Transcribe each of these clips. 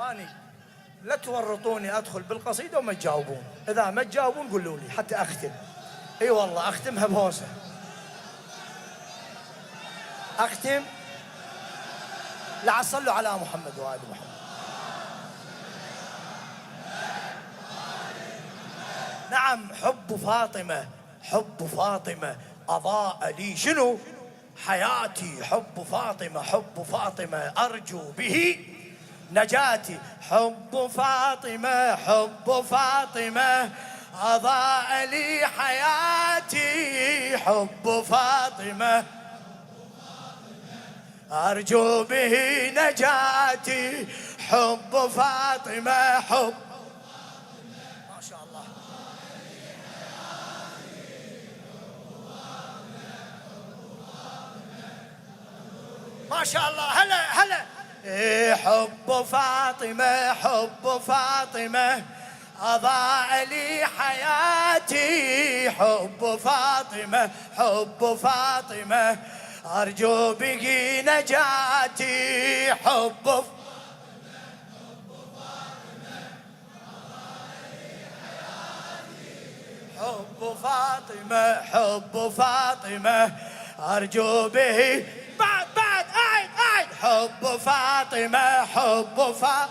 ثواني، لا تورطوني أدخل بالقصيدة وما تجاوبون. إذا ما تجاوبون قولوا لي حتى أختم. إي والله أختمها بهوسة. أختم. لا صلوا على محمد وآل محمد. نعم، حب فاطمة، حب فاطمة أضاء لي شنو حياتي. حب فاطمة، حب فاطمة أرجو به نجاتي. حب فاطمة، حب فاطمة أضاء لي حياتي. حب فاطمة أرجو به نجاتي. حب فاطمة، حب ما شاء الله. ما شاء الله. هلا هلا. حب فاطمة، حب فاطمة أضاء لي حياتي. حب فاطمة، حب فاطمة أرجو به نجاتي. حب فاطمة، حب فاطمة، حب فاطمة أرجو به. بعد أعد. حب فاطمة، حب فاطمة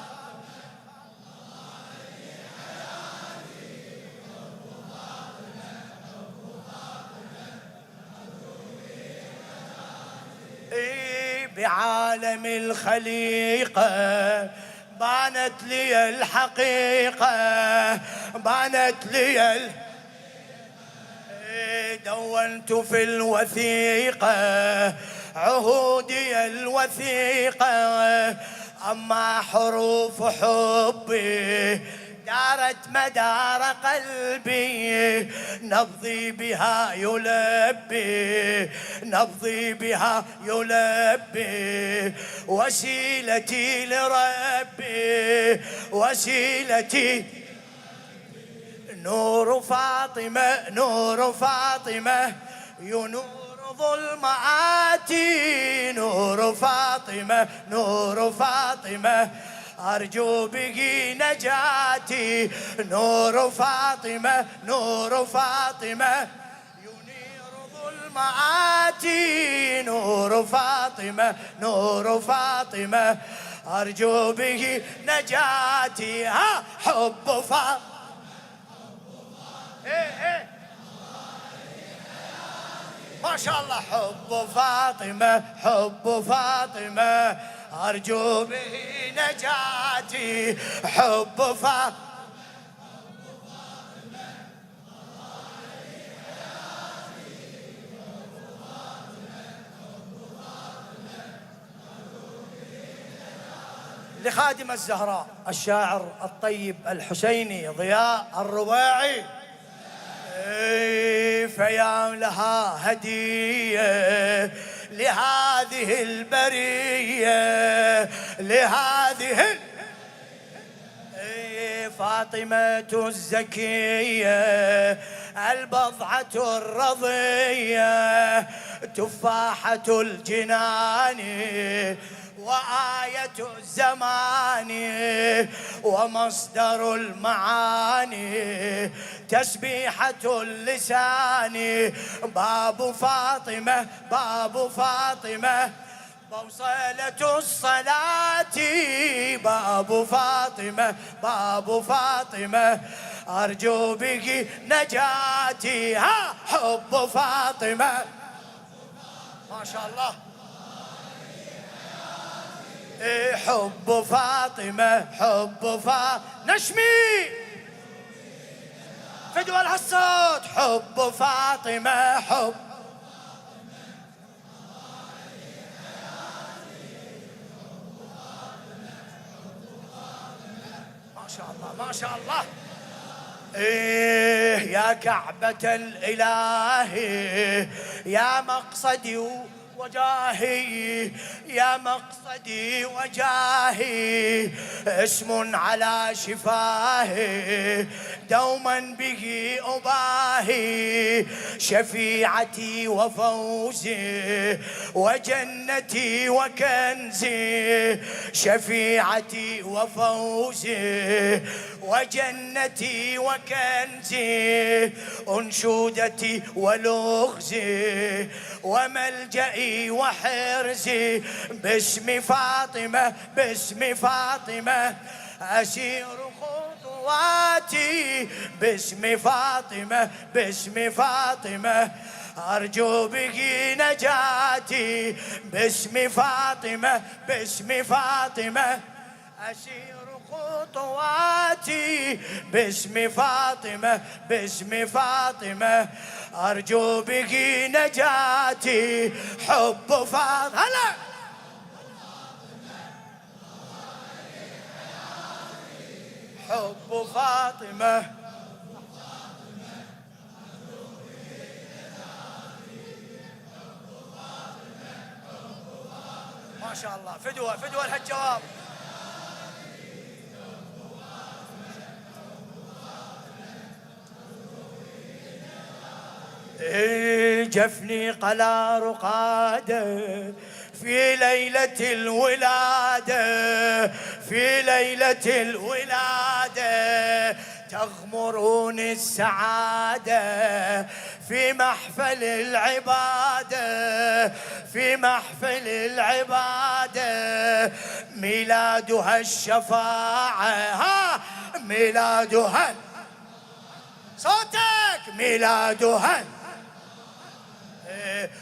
بعالم الخليقة بانت لي الحقيقة. بانت لي دونت في الوثيقة عهودي الوثيقة. أما حروف حبي دارت مدار قلبي. نبضي بها يلبي، نبضي بها يلبي. وسيلتي لربي، وسيلتي نور فاطمة، نور فاطمة ينور ظلماتي. نور فاطمة، نور فاطمة أرجو به نجاتي. نور فاطمة، نور فاطمة ينير ظلماتي. نور فاطمة، نور فاطمة أرجو به نجاتي. ها حب فاطمة. ما شاء الله. حب فاطمة، حب فاطمة أرجو به نجاتي. حب فاطمة لخادم الزهراء الشاعر الطيب الحسيني ضياء الرباعي. فيا لها هدية لهذه البرية، لهذه فاطمة الزكية البضعة الرضية تفاحة الجنان وآية الزمان ومصدر المعاني تسبيحة اللسان. باب فاطمة، باب فاطمة بوصلة الصلاة. باب فاطمة، باب فاطمة أرجو به نجاتي. ها حب فاطمة. ما شاء الله. حب فاطمة، حب فاطمة نشمي فدوى هالصوت. حب فاطمة، حب ما شاء الله، ما شاء الله. يا كعبة الإله يا مقصدي وجاهي، يا مقصدي وجاهي اسم على شفاهي دوما به أباهي. شفيعتي وفوزي وجنتي وكنزي، شفيعتي وفوزي، وجنتي وكنزي، أنشودتي ولغزي، وملجئي وحرزي، باسم فاطمة باسم فاطمة أسير خطواتي، باسم فاطمة باسم فاطمة أرجو به نجاتي، باسم فاطمة باسم فاطمة أسير خطواتي، باسم فاطمة باسم فاطمة أرجو به نجاتي. حب فاطمة هلا حب فاطمة ما شاء الله. فدوة فدوة الجواب. جفني قلا رقادة في ليلة الولادة، في ليلة الولادة تغمرون السعادة، في محفل العبادة، في محفل العبادة ميلادها الشفاعة، ميلادها صوتك ميلادها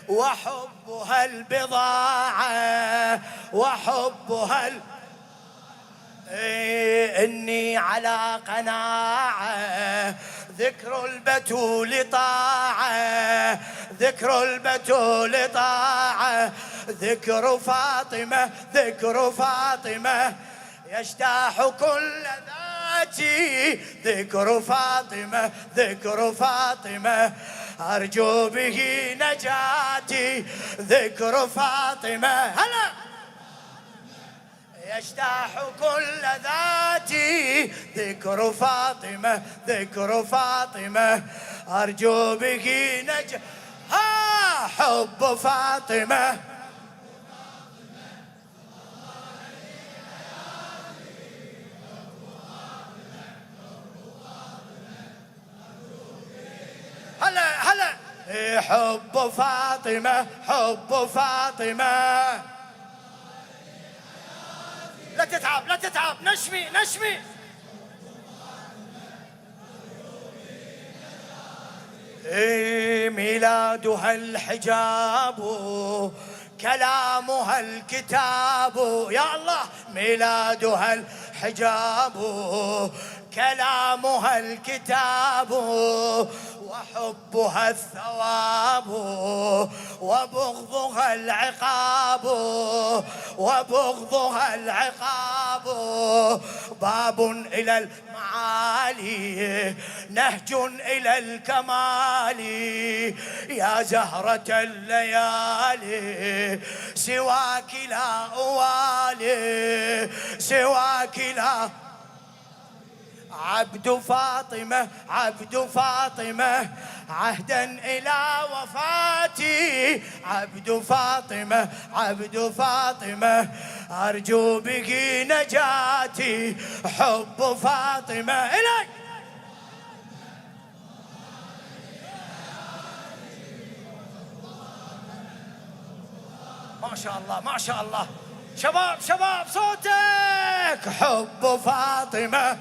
وحبها البضاعة، وحبها إني على قناعة، ذكر البتول طاعة، ذكر البتول طاعة، ذكر فاطمة ذكر فاطمة يجتاح كل ذاتي، ذكر فاطمة ذكر فاطمة أرجو به نجاتي، ذكر فاطمة هلا يجتاح كل ذاتي، ذكر فاطمة ذكر فاطمة أرجو به نجاتي. حب فاطمة هلا هلا حب فاطمة حب فاطمة. لا تتعب لا تتعب، نشمي نشمي. ميلادها الحجاب، كلامها الكتاب، يا الله ميلادها الحجاب، كلامها الكتاب، وحبها الثواب، وبغضها العقاب، وبغضها العقاب، باب إلى المعالي، نهج إلى الكمال، يا زهرة الليالي سواك لا أوالي، سواك لا. عبد فاطمة عبد فاطمة عهدا إلى وفاتي، عبد فاطمة عبد فاطمة أرجو به نجاتي، حب فاطمة إليك. ما شاء الله ما شاء الله. شباب شباب صوتك. حب فاطمة